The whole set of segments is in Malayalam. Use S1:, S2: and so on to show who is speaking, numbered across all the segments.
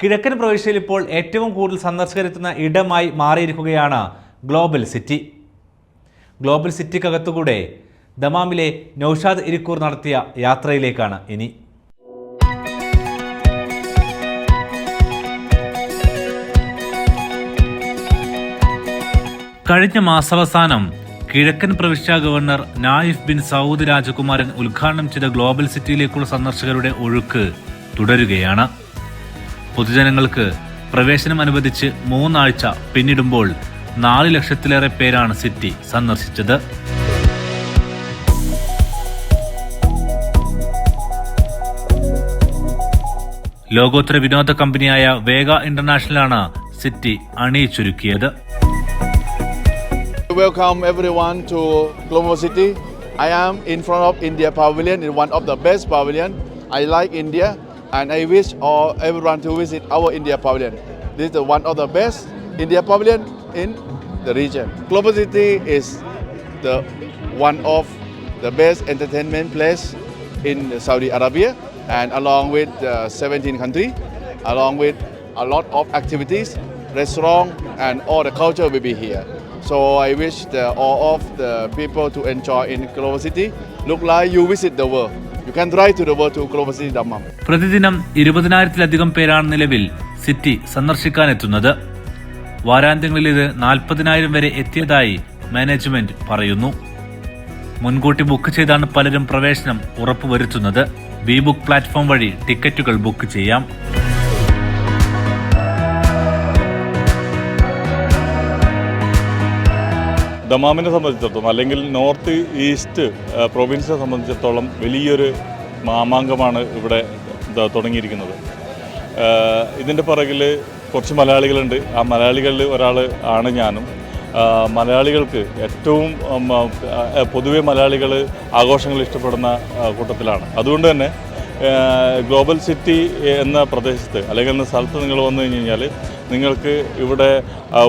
S1: കിഴക്കൻ പ്രവിശ്യയിൽ ഇപ്പോൾ ഏറ്റവും കൂടുതൽ സന്ദർശകരെത്തുന്ന ഇടമായി മാറിയിരിക്കുകയാണ് ഗ്ലോബൽ സിറ്റി. ഗ്ലോബൽ സിറ്റിക്കകത്തുകൂടെ ദമാമിലെ നൌഷാദ് ഇരിക്കൂർ നടത്തിയ യാത്രയിലേക്കാണ് ഇനി. കഴിഞ്ഞ മാസാവസാനം കിഴക്കൻ പ്രവിശ്യ ഗവർണർ നായിഫ് ബിൻ സൗദ് രാജകുമാരൻ ഉദ്ഘാടനം ചെയ്ത ഗ്ലോബൽ സിറ്റിയിലേക്കുള്ള സന്ദർശകരുടെ ഒഴുക്ക് തുടരുകയാണ്. പൊതുജനങ്ങൾക്ക് പ്രവേശനം അനുവദിച്ച് 3 ആഴ്ച പിന്നിടുമ്പോൾ 4 ലക്ഷത്തിലേറെ പേരാണ് സിറ്റി സന്ദർശിച്ചത്. ലോകോത്തര വിനോദ കമ്പനിയായ വേഗ ഇന്റർനാഷണലാണ് city അണിയിച്ചൊരുക്കിയത്.
S2: Welcome everyone to Global City. I am in front of India Pavilion, in one of the best pavilion. I like India and I wish everyone to visit our India Pavilion. This is one of the best India Pavilion in the region. Global City is the one of the best entertainment place in Saudi Arabia, and along with 17 countries, along with a lot of activities, restaurant and all the culture will be here. So I wish all of the people to enjoy in Global City. Look like you visit the world. You can drive to the world to Global City Dammam.
S1: പ്രതിദിനം 20,000-ലധികം പേരാണ് നിലവിൽ സിറ്റി സന്ദർശിക്കാനെത്തുന്നത്. വാരാന്ത്യങ്ങളിൽ ഇത് 40,000 വരെ എത്തിയതായി മാനേജ്മെന്റ് പറയുന്നു. മുൻകൂട്ടി ബുക്ക് ചെയ്താണ് പലരും പ്രവേശനം ഉറപ്പുവരുത്തുന്നത്. ബി ബുക്ക് പ്ലാറ്റ്ഫോം വഴി ടിക്കറ്റുകൾ ബുക്ക് ചെയ്യാം.
S3: ദമാമിനെ സംബന്ധിച്ചിടത്തോളം അല്ലെങ്കിൽ നോർത്ത് ഈസ്റ്റ് പ്രൊവിൻസിനെ സംബന്ധിച്ചിടത്തോളം വലിയൊരു മാമാങ്കമാണ് ഇവിടെ തുടങ്ങിയിരിക്കുന്നത്. ഇതിൻ്റെ പുറകിൽ കുറച്ച് മലയാളികളുണ്ട്. ആ മലയാളികളിൽ ഒരാൾ ആണ് ഞാനും. മലയാളികൾക്ക് ഏറ്റവും പൊതുവെ മലയാളികൾ ആഘോഷങ്ങൾ ഇഷ്ടപ്പെടുന്ന കൂട്ടത്തിലാണ്. അതുകൊണ്ട് തന്നെ ഗ്ലോബൽ സിറ്റി എന്ന പ്രദേശത്ത് അല്ലെങ്കിൽ എന്ന സ്ഥലത്ത് നിങ്ങൾ വന്നു കഴിഞ്ഞാൽ നിങ്ങൾക്ക് ഇവിടെ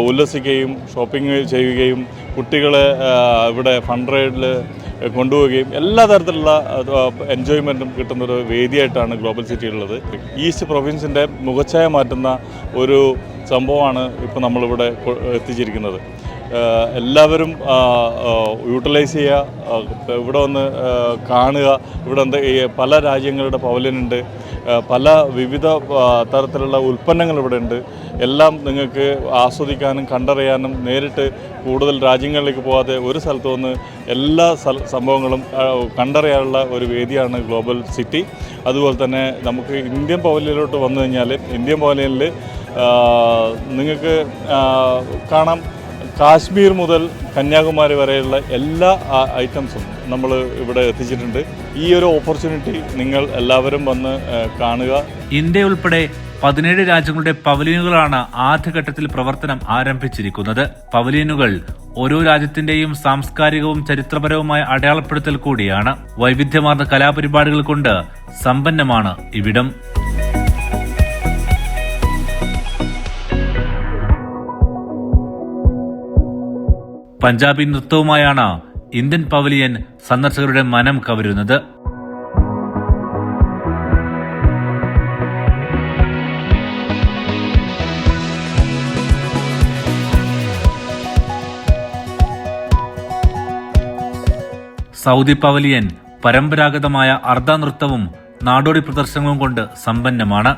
S3: ഉല്ലസിക്കുകയും ഷോപ്പിംഗ് ചെയ്യുകയും കുട്ടികളെ ഇവിടെ ഫണ്ട് റൈഡിൽ കൊണ്ടുപോവുകയും എല്ലാ തരത്തിലുള്ള എൻജോയ്മെൻറ്റും കിട്ടുന്നൊരു വേദിയായിട്ടാണ് ഗ്ലോബൽ സിറ്റി ഉള്ളത്. ഈസ്റ്റ് പ്രൊവിൻസിൻ്റെ മുഖച്ഛായ മാറ്റുന്ന ഒരു സംഭവമാണ് ഇപ്പോൾ നമ്മളിവിടെ എത്തിച്ചിരിക്കുന്നത്. എല്ലാവരും യൂട്ടിലൈസ് ചെയ്യുക, ഇവിടെ വന്ന് കാണുക. ഇവിടെ പല രാജ്യങ്ങളുടെ പവലിയനുണ്ട്, പല വിവിധ തരത്തിലുള്ള ഉൽപ്പന്നങ്ങൾ ഇവിടെ ഉണ്ട്. എല്ലാം നിങ്ങൾക്ക് ആസ്വദിക്കാനും കണ്ടറിയാനും നേരിട്ട് കൂടുതൽ രാജ്യങ്ങളിലേക്ക് പോകാതെ ഒരു സ്ഥലത്ത് വന്ന് എല്ലാ സംഭവങ്ങളും കണ്ടറിയാനുള്ള ഒരു വേദിയാണ് ഗ്ലോബൽ സിറ്റി. അതുപോലെ തന്നെ നമുക്ക് ഇന്ത്യൻ പവലിയനിലോട്ട് വന്നു കഴിഞ്ഞാൽ ഇന്ത്യൻ പവലിയനിൽ നിങ്ങൾക്ക് കാണാം കാശ്മീർ മുതൽ കന്യാകുമാരി വരെയുള്ള എല്ലാ ഐറ്റംസും നമ്മൾ ഇവിടെ എത്തിച്ചിട്ടുണ്ട്. ഈ ഒരു ഓപ്പർച്യൂണിറ്റി നിങ്ങൾ എല്ലാവരും വന്ന് കാണുക.
S1: ഇന്ത്യ ഉൾപ്പെടെ 17 രാജ്യങ്ങളുടെ പവലിയനുകളാണ് ആദ്യഘട്ടത്തിൽ പ്രവർത്തനം ആരംഭിച്ചിരിക്കുന്നത്. പവലിയനുകൾ ഓരോ രാജ്യത്തിന്റെയും സാംസ്കാരികവും ചരിത്രപരവുമായ അടയാളപ്പെടുത്തൽ കൂടിയാണ്. വൈവിധ്യമാർന്ന കലാപരിപാടികൾ കൊണ്ട് സമ്പന്നമാണ് ഇവിടം. പഞ്ചാബി നൃത്തവുമായാണ് ഇന്ത്യൻ പവലിയൻ സന്ദർശകരുടെ മനം കവരുന്നത്. സൗദി പവലിയൻ പരമ്പരാഗതമായ അർദ്ധ നൃത്തവും നാടോടി പ്രദർശനവും കൊണ്ട് സമ്പന്നമാണ്.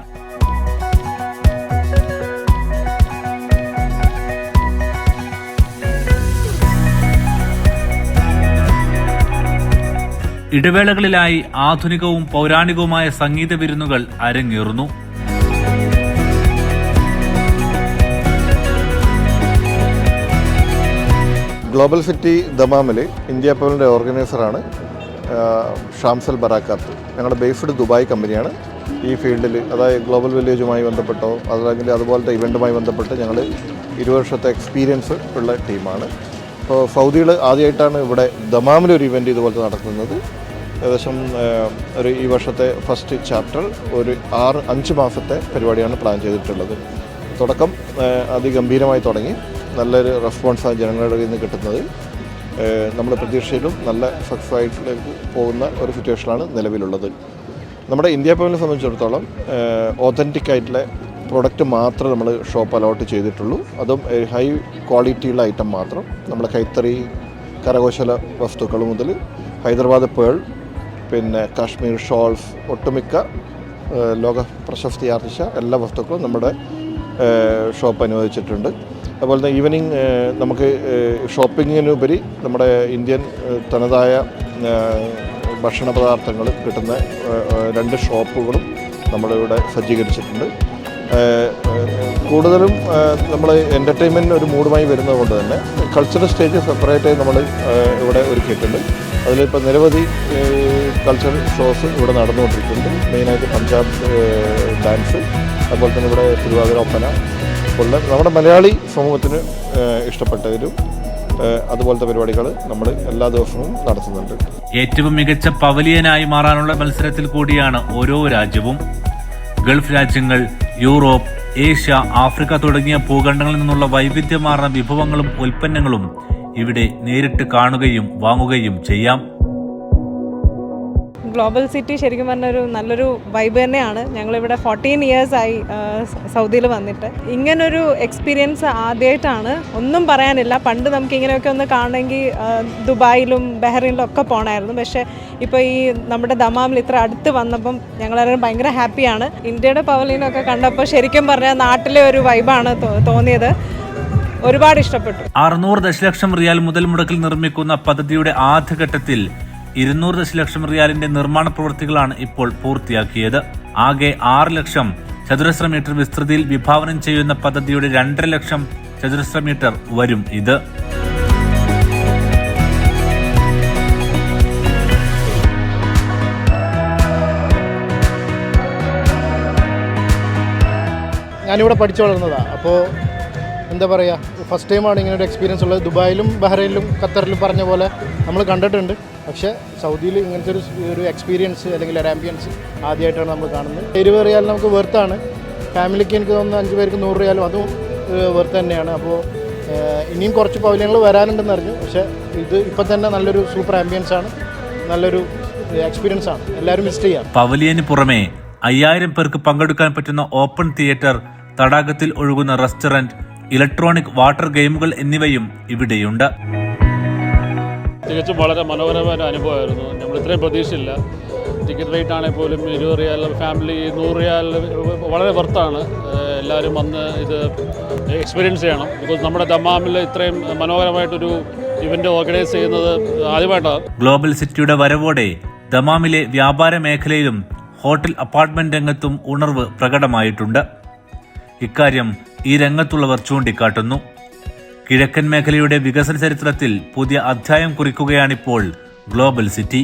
S1: ഇടവേളകളിലായി ആധുനികവും പൗരാണികവുമായ സംഗീത വിരുന്നുകൾ അരങ്ങേറുന്നു.
S4: ഗ്ലോബൽ സിറ്റി ദമാമിൽ ഇന്ത്യ പവലിൻ്റെ ഓർഗനൈസറാണ് ഷാംസൽ ബറാക്കാത്ത്. ഞങ്ങളുടെ ബേസ്ഡ് ദുബായ് കമ്പനിയാണ്. ഈ ഫീൽഡിൽ അതായത് ഗ്ലോബൽ വില്ലേജുമായി ബന്ധപ്പെട്ടോ അല്ലെങ്കിൽ അതുപോലത്തെ ഇവൻറ്റുമായി ബന്ധപ്പെട്ട് ഞങ്ങൾ 20 വർഷത്തെ എക്സ്പീരിയൻസ് ഉള്ള ടീമാണ്. അപ്പോൾ സൗദികൾ ആദ്യമായിട്ടാണ് ഇവിടെ ദമാമിലൊരു ഇവൻറ്റ് ഇതുപോലത്തെ നടത്തുന്നത്. ഏകദേശം ഈ വർഷത്തെ ഫസ്റ്റ് ചാപ്റ്റർ ഒരു 5 മാസത്തെ പരിപാടിയാണ് പ്ലാൻ ചെയ്തിട്ടുള്ളത്. തുടക്കം അതിഗംഭീരമായി തുടങ്ങി. നല്ലൊരു റെസ്പോൺസാണ് ജനങ്ങളുടെ കയ്യിൽ നിന്ന് കിട്ടുന്നത്. നമ്മുടെ പ്രതീക്ഷയിലും നല്ല സക്സസ് ആയിട്ടിലേക്ക് പോകുന്ന ഒരു സിറ്റുവേഷനാണ് നിലവിലുള്ളത്. നമ്മുടെ ഇന്ത്യ പവലിനെ സംബന്ധിച്ചിടത്തോളം ഓതൻറ്റിക് ആയിട്ടുള്ള പ്രൊഡക്റ്റ് മാത്രമേ നമ്മൾ ഷോപ്പ് അലോട്ട് ചെയ്തിട്ടുള്ളൂ. അതും ഹൈ ക്വാളിറ്റിയുള്ള ഐറ്റം മാത്രം. നമ്മൾ കൈത്തറി കരകൗശല വസ്തുക്കൾ മുതൽ ഹൈദരാബാദ് പേൾ, പിന്നെ കാശ്മീർ ഷോൾസ്, ഒട്ടുമിക്ക ലോക പ്രശസ്തി ആർജിച്ച എല്ലാ വസ്തുക്കളും നമ്മുടെ ഷോപ്പ് അനുവദിച്ചിട്ടുണ്ട്. അതുപോലെ തന്നെ ഈവനിങ് നമുക്ക് ഷോപ്പിങ്ങിനുപരി നമ്മുടെ ഇന്ത്യൻ തനതായ ഭക്ഷണ പദാർത്ഥങ്ങൾ കിട്ടുന്ന 2 ഷോപ്പുകളും നമ്മളിവിടെ സജ്ജീകരിച്ചിട്ടുണ്ട്. കൂടുതലും നമ്മൾ എൻ്റർടൈൻമെൻറ്റ് ഒരു മൂഡുമായി വരുന്നത് കൊണ്ട് തന്നെ കൾച്ചറൽ സ്റ്റേജ് സെപ്പറേറ്റായി നമ്മൾ ഇവിടെ ഒരുക്കിയിട്ടുണ്ട്. അതിലിപ്പോൾ നിരവധി കൾച്ചറൽ ഷോസ് ഇവിടെ നടന്നുകൊണ്ടിരിക്കുന്നുണ്ട്. മെയിനായിട്ട് പഞ്ചാബ് ഡാൻസ്, അതുപോലെ തന്നെ ഇവിടെ തിരുവാതിര, ഒപ്പന പോലുള്ള നമ്മുടെ മലയാളി സമൂഹത്തിന് ഇഷ്ടപ്പെട്ടതിലും അതുപോലത്തെ പരിപാടികൾ നമ്മൾ എല്ലാ ദിവസവും നടത്തുന്നുണ്ട്.
S1: ഏറ്റവും മികച്ച പവലിയനായി മാറാനുള്ള മത്സരത്തിൽ കൂടിയാണ് ഓരോ രാജ്യവും. ഗൾഫ് രാജ്യങ്ങൾ, യൂറോപ്പ്, ഏഷ്യ, ആഫ്രിക്ക തുടങ്ങിയ ഭൂഖണ്ഡങ്ങളിൽ നിന്നുള്ള വൈവിധ്യമാർന്ന വിഭവങ്ങളും ഉൽപ്പന്നങ്ങളും ഇവിടെ നേരിട്ട് കാണുകയും വാങ്ങുകയും ചെയ്യാം.
S5: ഗ്ലോബൽ സിറ്റി ശരിക്കും പറഞ്ഞൊരു നല്ലൊരു വൈബ് തന്നെയാണ്. ഞങ്ങളിവിടെ 14 ഇയേഴ്സായി സൗദിയിൽ വന്നിട്ട്. ഇങ്ങനൊരു എക്സ്പീരിയൻസ് ആദ്യമായിട്ടാണ്. ഒന്നും പറയാനില്ല. പണ്ട് നമുക്ക് ഇങ്ങനെയൊക്കെ ഒന്ന് കാണണമെങ്കിൽ ദുബായിലും ബഹ്റൈനിലും ഒക്കെ പോകണമായിരുന്നു. പക്ഷേ ഇപ്പോൾ ഈ നമ്മുടെ ദമാമിൽ ഇത്ര അടുത്ത് വന്നപ്പം ഞങ്ങളെല്ലാവരും ഭയങ്കര ഹാപ്പിയാണ്. ഇന്ത്യയുടെ പവലിയനൊക്കെ കണ്ടപ്പോൾ ശരിക്കും പറഞ്ഞാൽ നാട്ടിലെ ഒരു വൈബാണ് തോന്നിയത്. ഒരുപാട് ഇഷ്ടപ്പെട്ടു.
S1: 600 ദശലക്ഷം റിയാൽ മുതൽ മുടക്കിൽ നിർമ്മിക്കുന്ന പദ്ധതിയുടെ ആദ്യഘട്ടത്തിൽ 200 ദശലക്ഷം റിയാലിന്റെ നിർമ്മാണ പ്രവൃത്തികളാണ് ഇപ്പോൾ പൂർത്തിയാക്കിയത്. ആകെ 6 ലക്ഷം ചതുരശ്ര മീറ്റർ വിസ്തൃതിയിൽ വിഭാവനം ചെയ്യുന്ന പദ്ധതിയുടെ 2.5 ലക്ഷം ചതുരശ്ര മീറ്റർ വരും ഇത്.
S6: ഞാനിവിടെ പഠിച്ചു വളർന്നതാണ്. അപ്പോൾ എന്താ പറയുക, ഫസ്റ്റ് ടൈമാണ് ഇങ്ങനെ ഒരു എക്സ്പീരിയൻസ് ഉള്ളത്. ദുബായിലും ബഹ്റൈനിലും ഖത്തറിലും പറഞ്ഞ പോലെ നമ്മൾ കണ്ടിട്ടുണ്ട്. പക്ഷേ സൗദിയിൽ ഇങ്ങനത്തെ ഒരു എക്സ്പീരിയൻസ് അല്ലെങ്കിൽ ഒരു ആംബിയൻസ് ആദ്യമായിട്ടാണ് നമ്മൾ കാണുന്നത്. 20 റിയാൽ നമുക്ക് വെർത്താണ്. ഫാമിലിക്ക് എനിക്ക് തോന്നുന്നു 5 പേർക്ക് 100 റിയാലും അതും വെർത്ത് തന്നെയാണ്. അപ്പോൾ ഇനിയും കുറച്ച് പവലിയനുകൾ വരാനുണ്ടെന്ന് അറിഞ്ഞു. പക്ഷേ ഇത് ഇപ്പം തന്നെ നല്ലൊരു സൂപ്പർ ആംബിയൻസ് ആണ്, നല്ലൊരു എക്സ്പീരിയൻസ് ആണ്. എല്ലാവരും വിസിറ്റ് ചെയ്യാം.
S1: പവലിയന് പുറമെ 5000 പേർക്ക് പങ്കെടുക്കാൻ പറ്റുന്ന ഓപ്പൺ തിയേറ്റർ, തടാകത്തിൽ ഒഴുകുന്ന റെസ്റ്റോറന്റ്, ഇലക്ട്രോണിക് വാട്ടർ ഗെയിമുകൾ എന്നിവയും ഇവിടെയുണ്ട്.
S7: തികച്ചും വളരെ മനോഹരമായ അനുഭവമായിരുന്നു. നമ്മൾ ഇത്രയും പ്രതീക്ഷയില്ല. ടിക്കറ്റ് റേറ്റ് ആണെങ്കിൽ പോലും 20 റിയാൽ, ഫാമിലി 100 റിയാൽ വളരെ വർത്താണ്. എല്ലാവരും വന്ന് ഇത് എക്സ്പീരിയൻസ് ചെയ്യണം. ബിക്കോസ് നമ്മുടെ ദമാമിൽ ഇത്രയും മനോഹരമായിട്ടൊരു ഇവന്റ് ഓർഗനൈസ് ചെയ്യുന്നത് ആദ്യമായിട്ടാണ്.
S1: ഗ്ലോബൽ സിറ്റിയുടെ വരവോടെ ദമാമിലെ വ്യാപാര മേഖലയിലും ഹോട്ടൽ അപ്പാർട്ട്മെന്റ് രംഗത്തും ഉണർവ് പ്രകടമായിട്ടുണ്ട്. ഇക്കാര്യം ഈ രംഗത്തുള്ളവർ ചൂണ്ടിക്കാട്ടുന്നു. കിഴക്കൻ മേഖലയുടെ വികസന ചരിത്രത്തിൽ പുതിയ അധ്യായം കുറിക്കുകയാണിപ്പോൾ ഗ്ലോബൽ സിറ്റി.